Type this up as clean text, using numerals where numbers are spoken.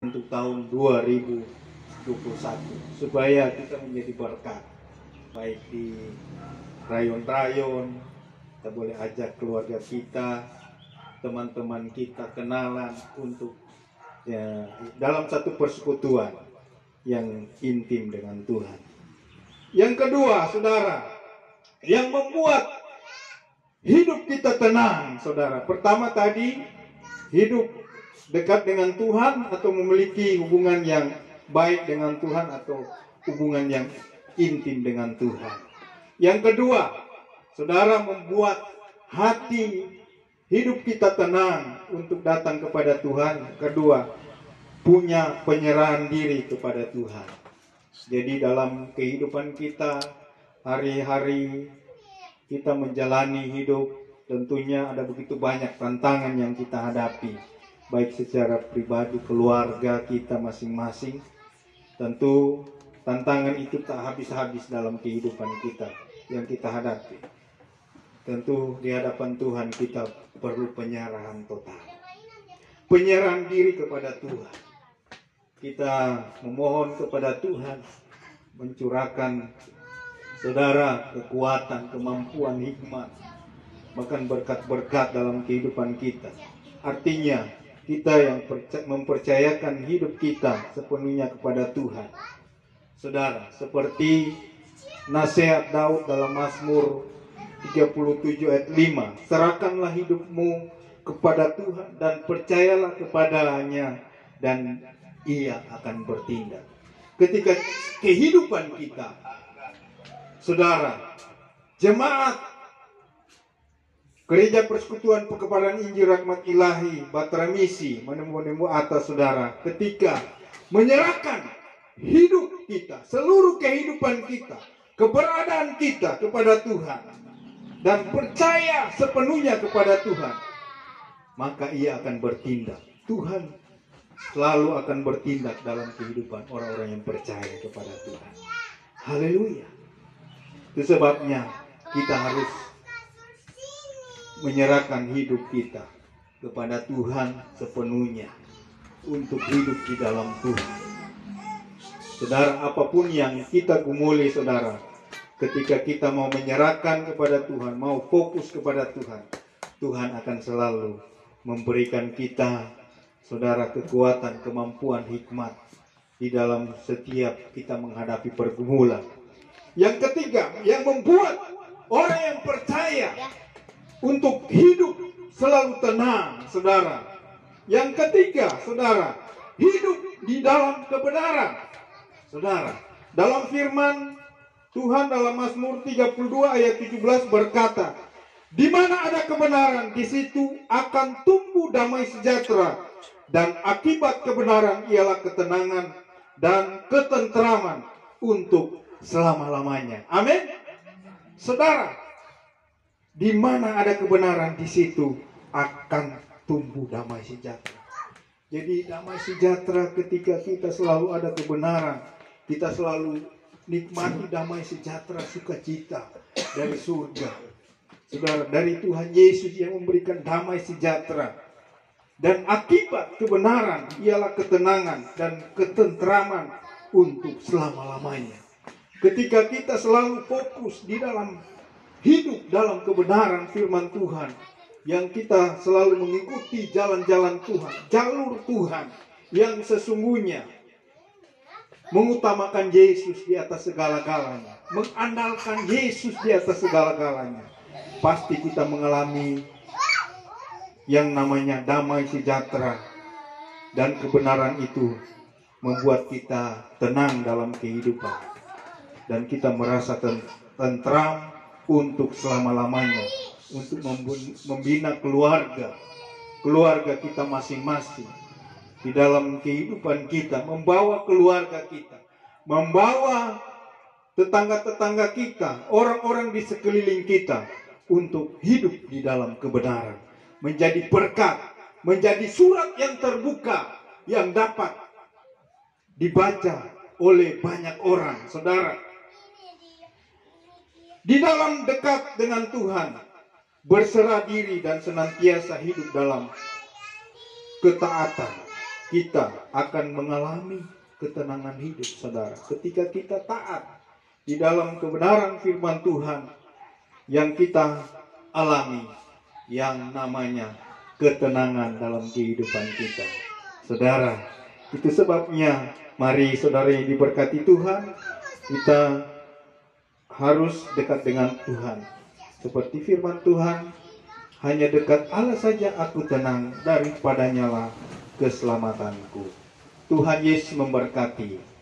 untuk tahun 2021 supaya kita menjadi berkat, baik di rayon-rayon. Kita boleh ajak keluarga kita, teman-teman kita, kenalan untuk ya, dalam satu persekutuan yang intim dengan Tuhan. Yang kedua, saudara, yang membuat hidup kita tenang, saudara. Pertama tadi, hidup dekat dengan Tuhan atau memiliki hubungan yang baik dengan Tuhan atau hubungan yang intim dengan Tuhan. Yang kedua, saudara, membuat hati hidup kita tenang untuk datang kepada Tuhan. Kedua, punya penyerahan diri kepada Tuhan. Jadi dalam kehidupan kita hari-hari kita menjalani hidup, tentunya ada begitu banyak tantangan yang kita hadapi, baik secara pribadi, keluarga kita masing-masing. Tentu tantangan itu tak habis-habis dalam kehidupan kita yang kita hadapi. Tentu di hadapan Tuhan kita perlu penyerahan total, penyerahan diri kepada Tuhan. Kita memohon kepada Tuhan mencurahkan, saudara, kekuatan, kemampuan, hikmat, bahkan berkat-berkat dalam kehidupan kita. Artinya kita yang mempercayakan hidup kita sepenuhnya kepada Tuhan. Saudara, seperti nasihat Daud dalam Mazmur 37 ayat 5, serahkanlah hidupmu kepada Tuhan dan percayalah kepadanya dan Ia akan bertindak. Ketika kehidupan kita, saudara, jemaat Gereja Persekutuan Pekebaran Injil Rahmat Ilahi Batra Misi menemu atas, saudara, ketika menyerahkan hidup kita, seluruh kehidupan kita, keberadaan kita kepada Tuhan dan percaya sepenuhnya kepada Tuhan, maka Ia akan bertindak. Tuhan selalu akan bertindak dalam kehidupan orang-orang yang percaya kepada Tuhan. Haleluya. Itu sebabnya kita harus menyerahkan hidup kita kepada Tuhan sepenuhnya untuk hidup di dalam Tuhan. Saudara, apapun yang kita gumuli, saudara, ketika kita mau menyerahkan kepada Tuhan, mau fokus kepada Tuhan, Tuhan akan selalu memberikan kita, saudara, kekuatan, kemampuan, hikmat di dalam setiap kita menghadapi pergumulan. Yang ketiga, yang membuat orang yang percaya untuk hidup selalu tenang, saudara. Yang ketiga, saudara, hidup di dalam kebenaran. Saudara, dalam firman Tuhan dalam Mazmur 32 ayat 17 berkata, di mana ada kebenaran, di situ akan tumbuh damai sejahtera, dan akibat kebenaran ialah ketenangan dan ketentraman untuk selama-lamanya. Amin. Saudara, di mana ada kebenaran, di situ akan tumbuh damai sejahtera. Jadi damai sejahtera ketika kita selalu ada kebenaran, kita selalu nikmati damai sejahtera, sukacita dari surga. Saudara, dari Tuhan Yesus yang memberikan damai sejahtera. Dan akibat kebenaran ialah ketenangan dan ketentraman untuk selama-lamanya. Ketika kita selalu fokus di dalam hidup dalam kebenaran firman Tuhan, yang kita selalu mengikuti jalan-jalan Tuhan, jalur Tuhan yang sesungguhnya mengutamakan Yesus di atas segala-galanya, mengandalkan Yesus di atas segala-galanya, pasti kita mengalami yang namanya damai sejahtera, dan kebenaran itu membuat kita tenang dalam kehidupan dan kita merasa tentram untuk selama-lamanya, untuk membina keluarga kita masing-masing di dalam kehidupan kita, membawa keluarga kita, membawa tetangga-tetangga kita, orang-orang di sekeliling kita untuk hidup di dalam kebenaran, menjadi berkat, menjadi surat yang terbuka yang dapat dibaca oleh banyak orang. Saudara, di dalam dekat dengan Tuhan, berserah diri dan senantiasa hidup dalam ketaatan, kita akan mengalami ketenangan hidup, saudara. Ketika kita taat di dalam kebenaran firman Tuhan yang kita alami, yang namanya ketenangan dalam kehidupan kita. Saudara, itu sebabnya mari saudara yang diberkati Tuhan, kita harus dekat dengan Tuhan. Seperti firman Tuhan, hanya dekat Allah saja aku tenang, daripadanya lah keselamatanku. Tuhan Yesus memberkati.